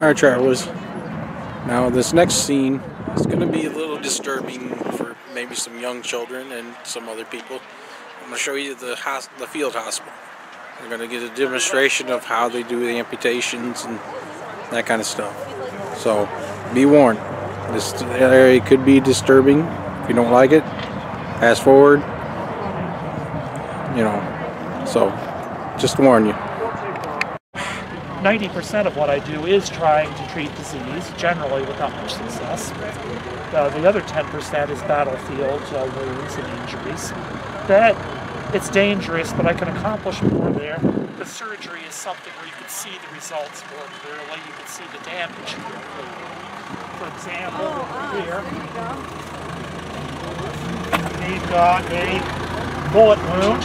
Alright, travelers. Now, this next scene is going to be a little disturbing for maybe some young children and some other people. I'm going to show you the field hospital. We're going to get a demonstration of how they do the amputations and that kind of stuff. So, be warned. This area could be disturbing. If you don't like it, fast forward. So, just to warn you. 90% of what I do is trying to treat disease, generally without much success. The other 10% is battlefield wounds and injuries. That it's dangerous, but I can accomplish more there. The surgery is something where you can see the results more clearly. You can see the damage more clearly. For example, here, we've got a bullet wound.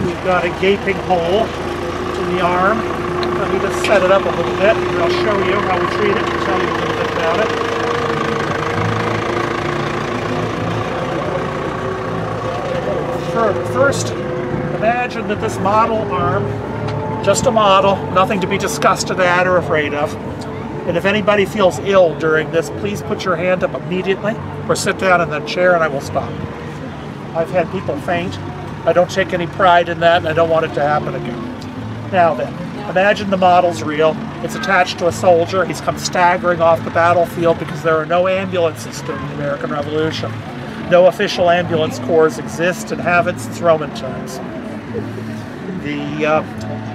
We've got a gaping hole in the arm. Let me just set it up a little bit, and I'll show you how we treat it and tell you a little bit about it. First, imagine that this model arm, just a model, nothing to be disgusted at or afraid of. And if anybody feels ill during this, please put your hand up immediately or sit down in the chair and I will stop. I've had people faint. I don't take any pride in that and I don't want it to happen again. Now then. Imagine the model's real. It's attached to a soldier. He's come staggering off the battlefield because there are no ambulances during the American Revolution. No official ambulance corps exist and haven't since Roman times. The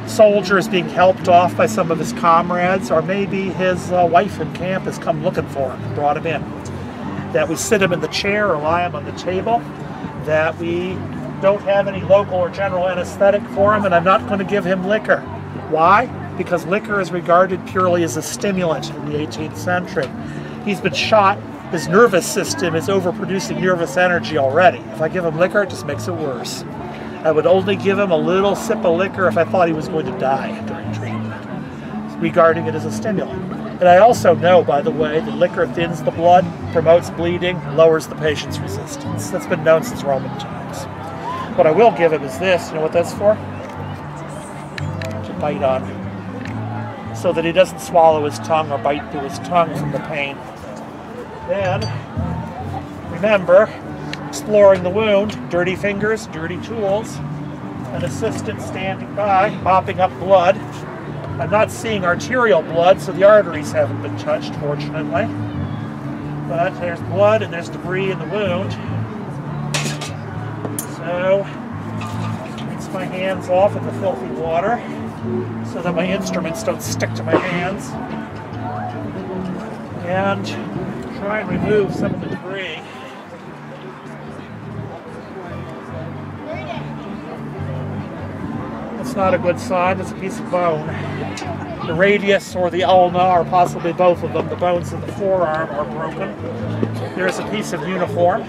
soldier is being helped off by some of his comrades, or maybe his wife in camp has come looking for him and brought him in. That we sit him in the chair or lie him on the table. That we don't have any local or general anesthetic for him, and I'm not going to give him liquor. Why? Because liquor is regarded purely as a stimulant in the 18th century. He's been shot. His nervous system is overproducing nervous energy already. If I give him liquor, it just makes it worse. I would only give him a little sip of liquor if I thought he was going to die during treatment, regarding it as a stimulant. And I also know, by the way, that liquor thins the blood, promotes bleeding, lowers the patient's resistance. That's been known since Roman times. What I will give him is this. You know what that's for? Bite on, so that he doesn't swallow his tongue or bite through his tongue from the pain. Then, remember, exploring the wound, dirty fingers, dirty tools, an assistant standing by, mopping up blood. I'm not seeing arterial blood, so the arteries haven't been touched, fortunately. But there's blood and there's debris in the wound. So, rinse my hands off in the filthy water, so that my instruments don't stick to my hands, and try and remove some of the debris. That's not a good sign. It's a piece of bone. The radius or the ulna, or possibly both of them, the bones in the forearm, are broken. There's a piece of uniform.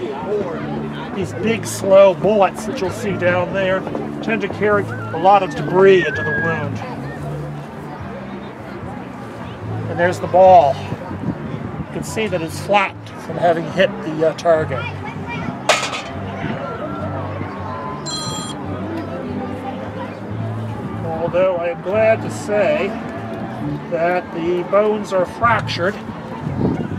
These big, slow bullets that you'll see down there tend to carry a lot of debris into the wound. And there's the ball. You can see that it's flat from having hit the target. Although I am glad to say that the bones are fractured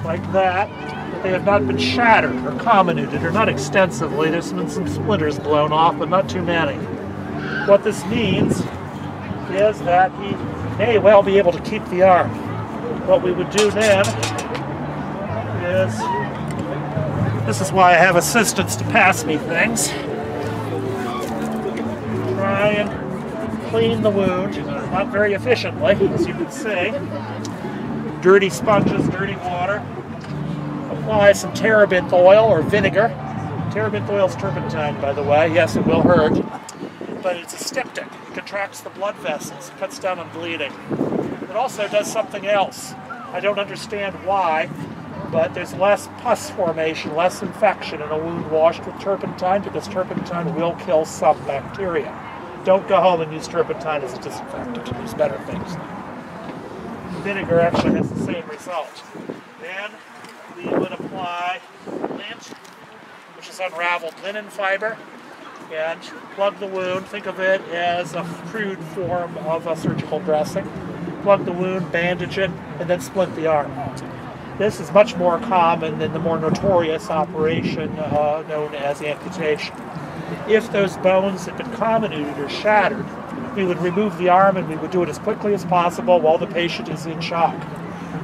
like that, but they have not been shattered or comminuted, or not extensively. There's been some splinters blown off, but not too many. What this means is that he may well be able to keep the arm. What we would do then is, this is why I have assistants to pass me things, try and clean the wound, not very efficiently, as you can see. Dirty sponges, dirty water. Apply some terebinth oil or vinegar. Terebinth oil is turpentine, by the way. Yes, it will hurt. But it's a styptic. It contracts the blood vessels, cuts down on bleeding. It also does something else. I don't understand why, but there's less pus formation, less infection in a wound washed with turpentine, because turpentine will kill some bacteria. Don't go home and use turpentine as a disinfectant. There's better things. Vinegar actually has the same result. Then we would apply lint, which is unraveled linen fiber, and plug the wound. Think of it as a crude form of a surgical dressing. plug the wound, bandage it, and then splint the arm. This is much more common than the more notorious operation known as amputation. If those bones had been comminuted or shattered, we would remove the arm and we would do it as quickly as possible while the patient is in shock.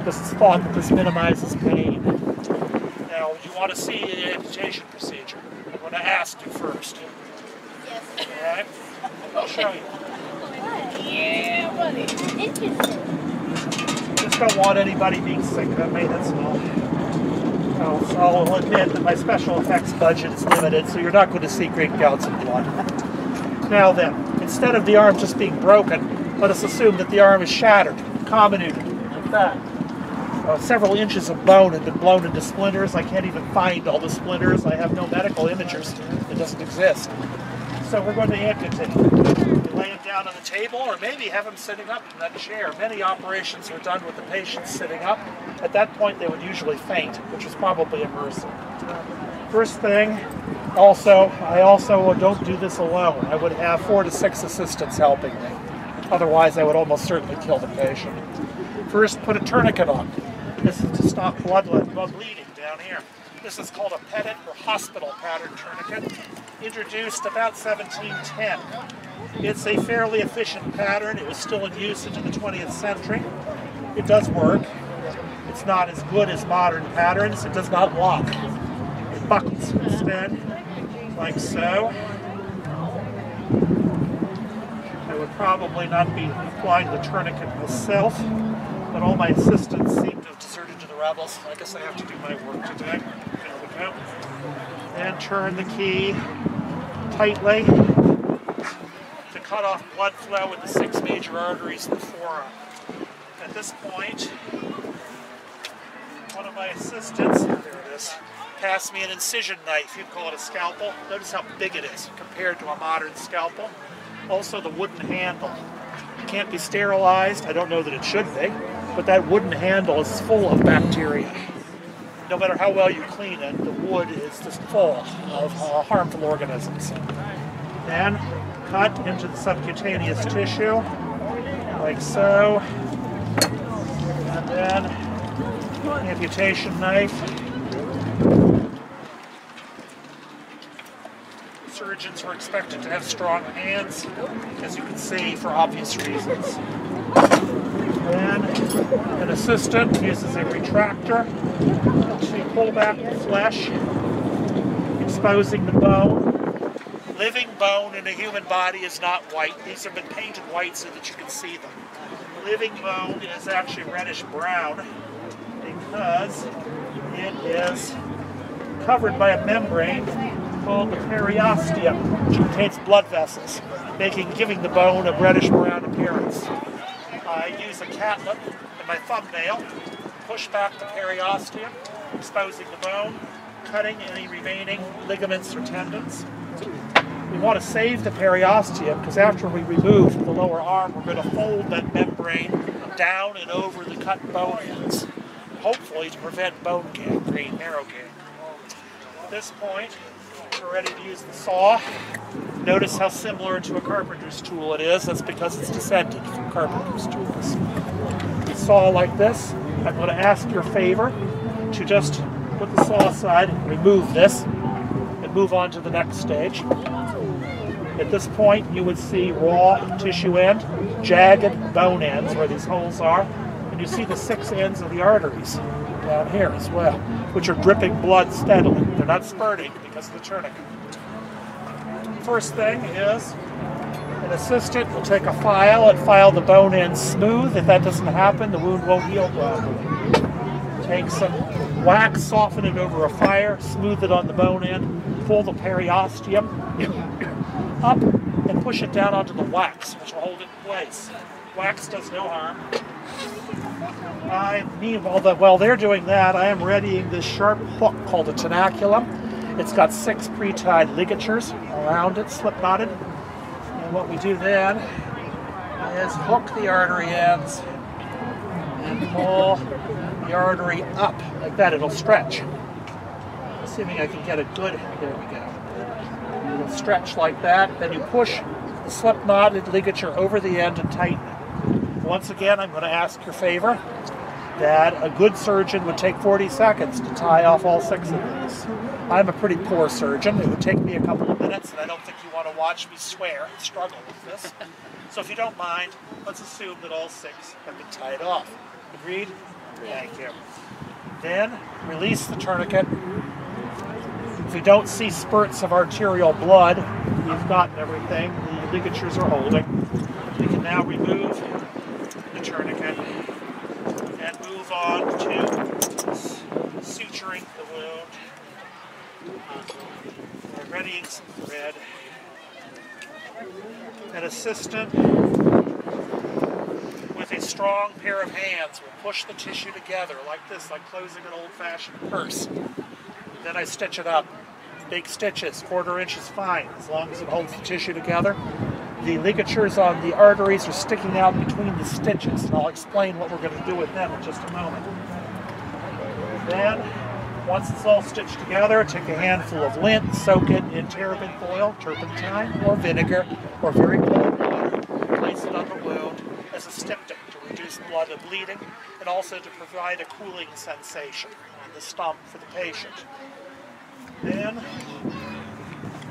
This is thought that this minimizes pain. Now, you want to see the amputation procedure. I'm going to ask you first. Yes. All right? I'll show you. Yeah, buddy. Interesting. Just don't want anybody being sick of me, that's all. So I'll admit that my special effects budget is limited, so you're not going to see great gouts of blood. Now then, instead of the arm just being broken, let us assume that the arm is shattered, comminuted, like that. Several inches of bone have been blown into splinters. I can't even find all the splinters. I have no medical imagers. It doesn't exist. So we're going to amputate. We lay him down on the table, or maybe have him sitting up in that chair. Many operations are done with the patient sitting up. At that point, they would usually faint, which is probably a MRSA. First thing, I also don't do this alone. I would have 4 to 6 assistants helping me. Otherwise, I would almost certainly kill the patient. First, put a tourniquet on. This is to stop blood bleeding down here. This is called a Petit or hospital pattern tourniquet, introduced about 1710. It's a fairly efficient pattern. It was still in use into the 20th century. It does work. It's not as good as modern patterns. It does not lock. It buckles instead, like so. I would probably not be applying the tourniquet myself, but all my assistants seem to have deserted to the rebels. I guess I have to do my work today. There we go. Then turn the key tightly to cut off blood flow with the 6 major arteries in the forearm. At this point, one of my assistants, there it is, passed me an incision knife. You'd call it a scalpel. Notice how big it is compared to a modern scalpel. Also the wooden handle. It can't be sterilized. I don't know that it should be, but that wooden handle is full of bacteria. No matter how well you clean it, the wood is just full of harmful organisms. Then cut into the subcutaneous tissue, like so. And then amputation knife. Surgeons are expected to have strong hands, as you can see, for obvious reasons. Then an assistant uses a retractor to pull back the flesh, exposing the bone. Living bone in a human body is not white. These have been painted white so that you can see them. Living bone is actually reddish brown because it is covered by a membrane called the periosteum, which contains blood vessels, giving the bone a reddish-brown appearance. I use a catnip and my thumbnail to push back the periosteum, exposing the bone, cutting any remaining ligaments or tendons. We want to save the periosteum because after we remove the lower arm, we're going to fold that membrane down and over the cut bone ends, hopefully to prevent bone gangrene, marrow gangrene. At this point, we're ready to use the saw. Notice how similar to a carpenter's tool it is. That's because it's descended from carpenter's tools. A saw like this, I'm going to ask your favor to just put the saw aside and remove this and move on to the next stage. At this point, you would see raw tissue end, jagged bone ends where these holes are, and you see the 6 ends of the arteries down here as well, which are dripping blood steadily. They're not spurting because of the tourniquet. First thing is an assistant will take a file and file the bone ends smooth. If that doesn't happen, the wound won't heal properly. Take some wax, soften it over a fire, smooth it on the bone end, pull the periosteum up and push it down onto the wax, which will hold it in place. Wax does no harm. While they're doing that, I am readying this sharp hook called a tenaculum. It's got 6 pre-tied ligatures around it, slip-knotted. And what we do then is hook the artery ends and pull the artery up like that. It'll stretch. Assuming I can get a good, there we go. It'll stretch like that. Then you push the slip-knotted ligature over the end and tighten it. once again, I'm going to ask your favor that a good surgeon would take 40 seconds to tie off all 6 of these. I'm a pretty poor surgeon. It would take me a couple of minutes, and I don't think you want to watch me swear and struggle with this. So if you don't mind, let's assume that all 6 have been tied off. Agreed? Thank you. Then release the tourniquet. If we don't see spurts of arterial blood, we've gotten everything. The ligatures are holding. We can now remove the tourniquet and move on to suturing the wound. We're readying some thread. An assistant with a strong pair of hands will push the tissue together like this, like closing an old-fashioned purse. Then I stitch it up. Big stitches, 1/4 inch is fine, as long as it holds the tissue together. The ligatures on the arteries are sticking out between the stitches, and I'll explain what we're going to do with them in just a moment. Then, once it's all stitched together, take a handful of lint, soak it in terebinth oil, turpentine, or vinegar, or very cold water. Place it on the wound as a styptic to reduce blood and bleeding, and also to provide a cooling sensation on the stump for the patient. Then,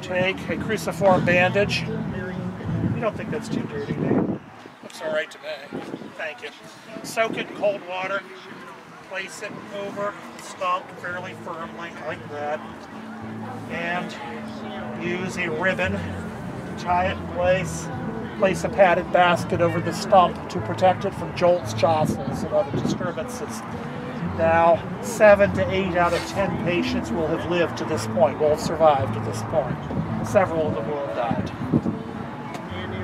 take a cruciform bandage. You don't think that's too dirty, Dave? Looks all right to me. Thank you. Soak it in cold water. Place it over the stump fairly firmly, like that. And use a ribbon to tie it in place. Place a padded basket over the stump to protect it from jolts, jostles, and other disturbances. Now, 7 to 8 out of 10 patients will have lived to this point, will have survived to this point. Several of them will have died.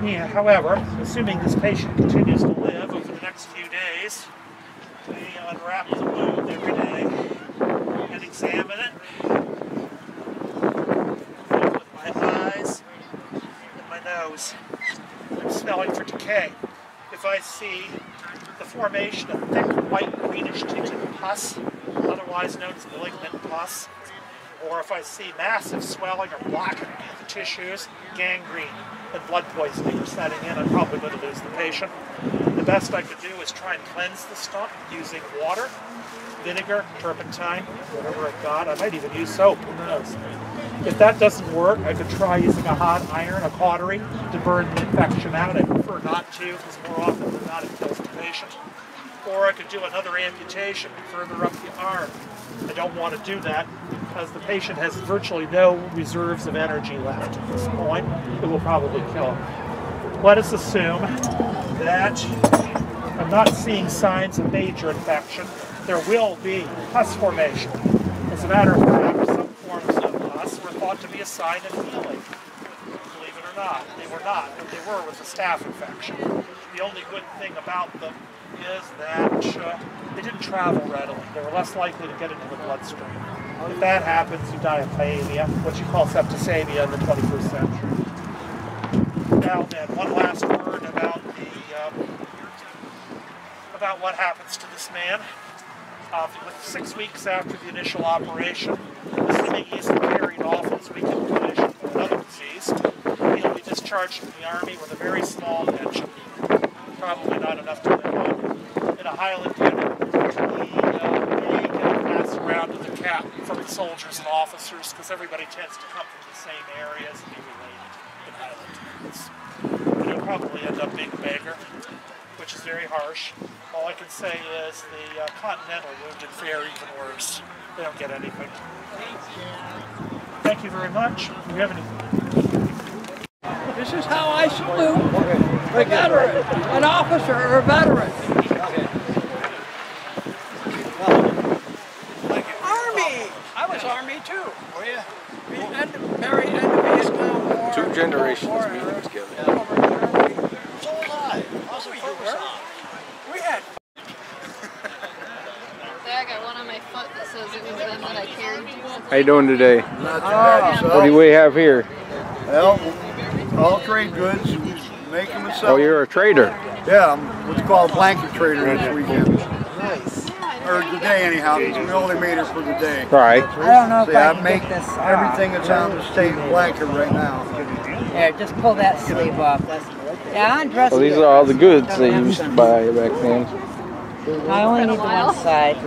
Yeah, however, assuming this patient continues to live over the next few days, we unwrap the wound every day and examine it with my eyes and my nose. I'm smelling for decay. If I see the formation of thick, white, greenish tinted pus, otherwise known as malignant pus, or if I see massive swelling or blocking of the tissues, gangrene, and blood poisoning are setting in, I'm probably going to lose the patient. The best I could do is try and cleanse the stump using water, vinegar, turpentine, whatever I've got. I might even use soap, who knows. If that doesn't work, I could try using a hot iron, a cautery, to burn the infection out. I prefer not to, because more often than not it kills the patient. Or I could do another amputation further up the arm. I don't want to do that because the patient has virtually no reserves of energy left at this point. It will probably kill him. Let us assume that I'm not seeing signs of major infection. There will be pus formation. As a matter of fact, some forms of pus were thought to be a sign of healing. Believe it or not, they were not, but they were with a staph infection. The only good thing about them is that they didn't travel readily. They were less likely to get into the bloodstream. If that happens, you die of pyaemia, what you call septicemia in the 21st century. Now then, one last word about what happens to this man. With 6 weeks after the initial operation, assuming he's carried off his weakened condition for another disease, he'll be discharged from the Army with a very small pension. Probably not enough to live on. In a Highland unit, he may get passed around to the cap from the soldiers and officers, because everybody tends to come from the same areas and be related in Highland units. But he'll probably end up being a beggar, which is very harsh. All I can say is the Continental wounded fare even worse. They don't get anything. Thank you very much. Do you have anything? This is how I salute a veteran, an officer or a veteran. Army! I was Army too. Were you? Married in the Vietnam War. 2 generations meeting together. So alive. Also, you were? We had. There, I got one on my foot that says it was them that I carried. How you doing today? Not too bad. What do we have here? Well, all trade goods, make them and sell. Oh, you're a trader. Yeah, I'm what you call a blanket trader this weekend. Nice. Or today anyhow, because we only made it for the day. Right. I don't know if See, I I can make get this everything that's on the state blanket right now. Yeah, just pull that sleeve off. Yeah, dress. Well, these are all the goods they used to buy back then. I only need the one side.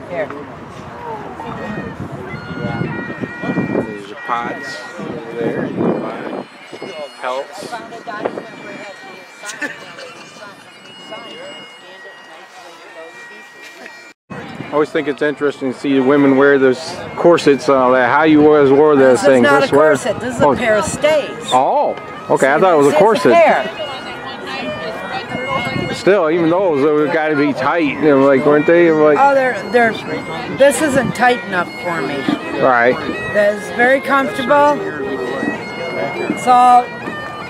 Here. There's your pods over there. You can buy pelts. I always think it's interesting to see the women wear those corsets and all that. How you always wore those This is things. not I a swear. corset. This is a pair of stays. Oh, okay. I thought it was a See, it's corset. pair. Still, even those, they got to be tight. You know, like, weren't they? Like, Oh, they're. This isn't tight enough for me. right. That's very comfortable. It's all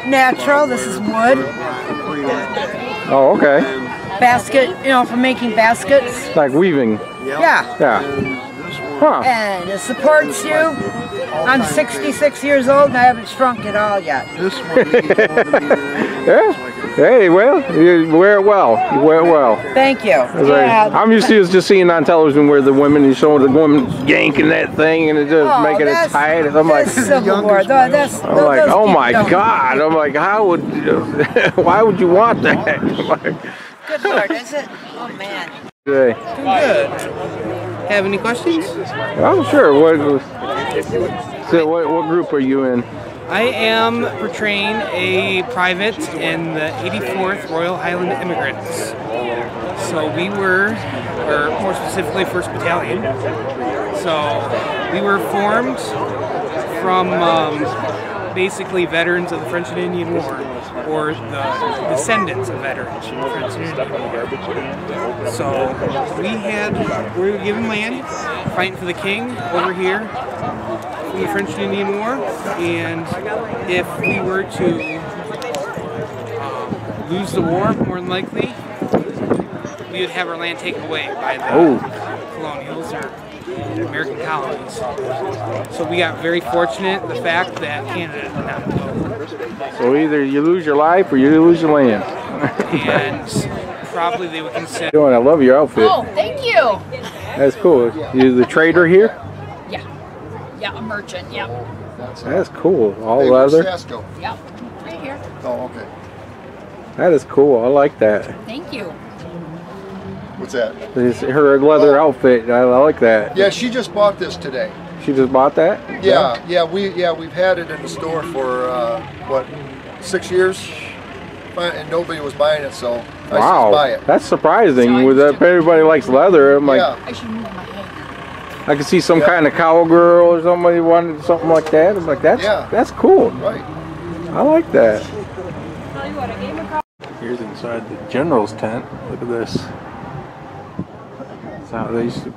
natural. This is wood. Oh, okay. Basket, you know, for making baskets. Like weaving. Yeah. Yeah. Huh. And it supports you. I'm 66 years old and I haven't shrunk at all yet. Yeah. Hey, well, you wear it well. You wear it well. Thank you. I'm used to just seeing on television where the women, you show the woman yanking that thing and it just making it tight. And I'm like, Civil War. That's, I'm like, those oh people my don't- God. I'm like, how would, why would you want that? Good Lord, is it? Oh man. Good. Have any questions? I'm sure. What group are you in? I am portraying a private in the 84th Royal Highland Immigrants. So we were, or more specifically 1st Battalion. So we were formed from basically veterans of the French and Indian War, or the descendants of veterans from the French and Indian War. So we were given land, fighting for the king over here in the French and Indian War, and if we were to lose the war, more than likely, we would have our land taken away by the colonials or American colonies. So we got very fortunate, the fact that Canada did not vote. So either you lose your life or you lose your land. And probably they would consider... I love your outfit. Oh, thank you. That's cool. You the trader here? Yeah, a merchant. Yep. That's cool. All leather. Yep. Right here. Oh, okay. That is cool. I like that. Thank you. What's that? Her leather outfit. I like that. Yeah, she just bought this today. She just bought that? Yeah, we've had it in the store for what, 6 years, and nobody was buying it, so I said buy it. That's surprising. With if everybody likes leather, I'm like, Yeah. I should move my head. I could see some kind of cowgirl or somebody wanted something like that. I'm like, that's cool. Right. I like that. Here's inside the general's tent. Look at this. That's how they used to.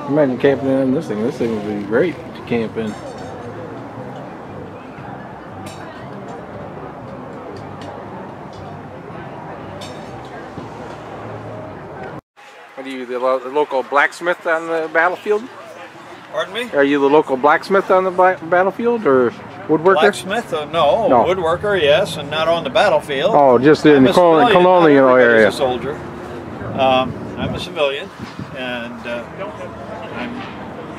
Imagine camping in this thing. This thing would be great to camp in. What are you, the local blacksmith on the battlefield? Pardon me? Are you the local blacksmith on the battlefield, or woodworker? Blacksmith? No. Woodworker, yes, and not on the battlefield. Oh, just in the colonial area. I'm a soldier. I'm a civilian, and I'm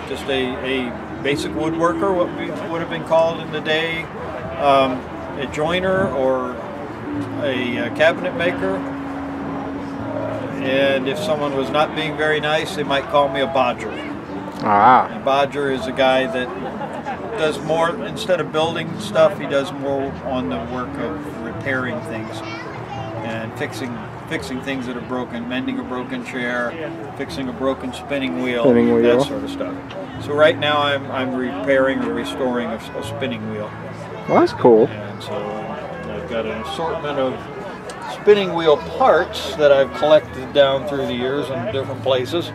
just a basic woodworker, what we would have been called in the day, a joiner or a cabinet maker. And if someone was not being very nice, they might call me a bodger. Ah. A bodger is a guy that does more, instead of building stuff, he does more on the work of repairing things and fixing things that are broken, mending a broken chair, fixing a broken spinning wheel, that sort of stuff. So right now I'm repairing or restoring a spinning wheel. Well, that's cool. And so I've got an assortment of spinning wheel parts that I've collected down through the years in different places.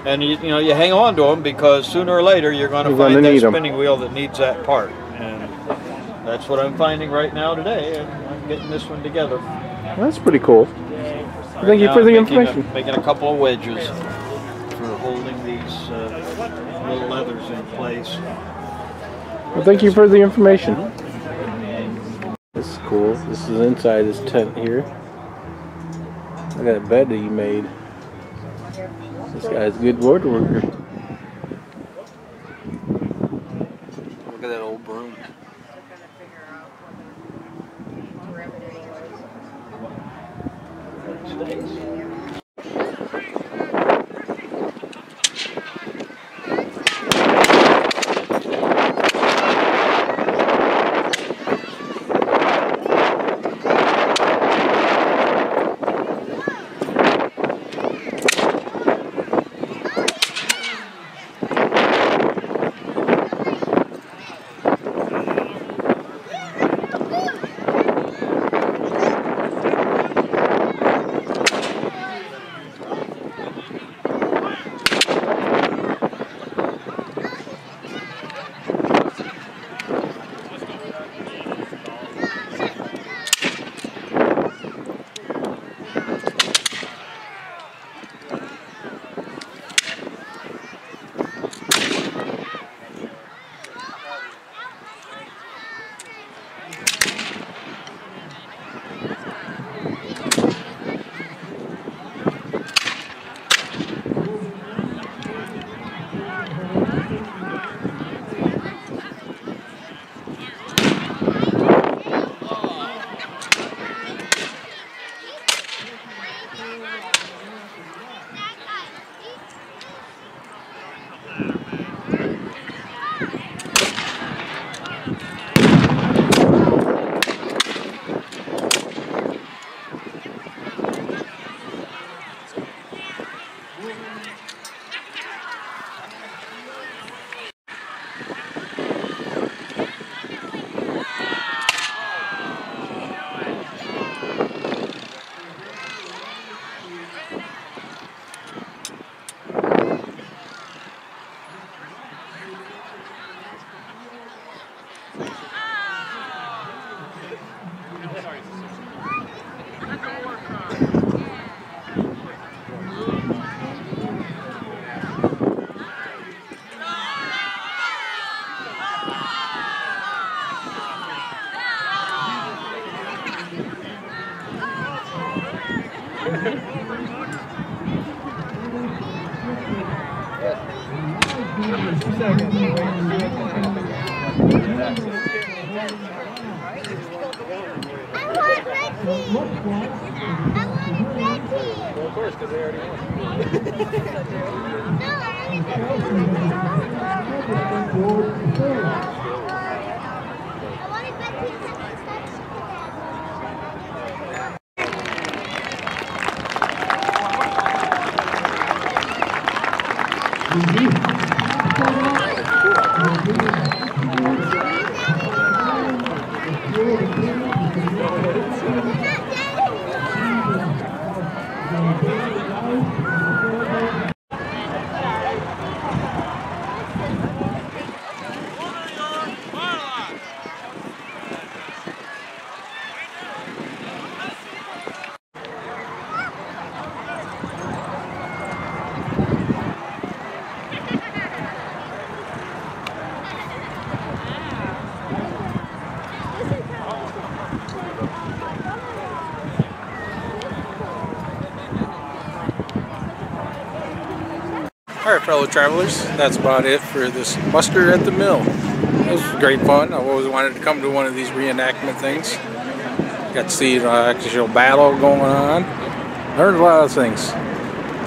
And you hang on to them because sooner or later you're going to find that spinning wheel that needs that part. And that's what I'm finding right now today, and I'm getting this one together. That's pretty cool. Thank you for the information. Making a couple of wedges for holding these little leathers in place. Well, thank you for the information. This is cool. This is inside this tent here. I got a bed that you made. This guy's a good woodworker. Look at that old broom. Well, of course, because they already Alright, fellow travelers, that's about it for this muster at the mill. It was great fun. I've always wanted to come to one of these reenactment things. Got to see the actual battle going on. Learned a lot of things.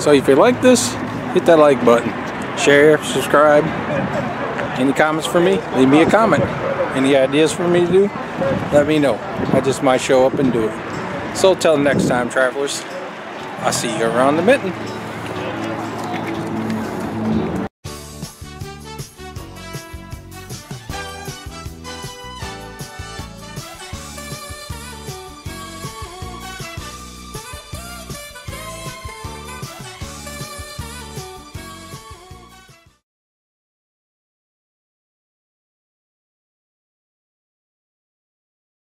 So if you like this, hit that like button. Share, subscribe. Any comments for me? Leave me a comment. Any ideas for me to do? Let me know. I just might show up and do it. So till next time, travelers, I'll see you around the mitten.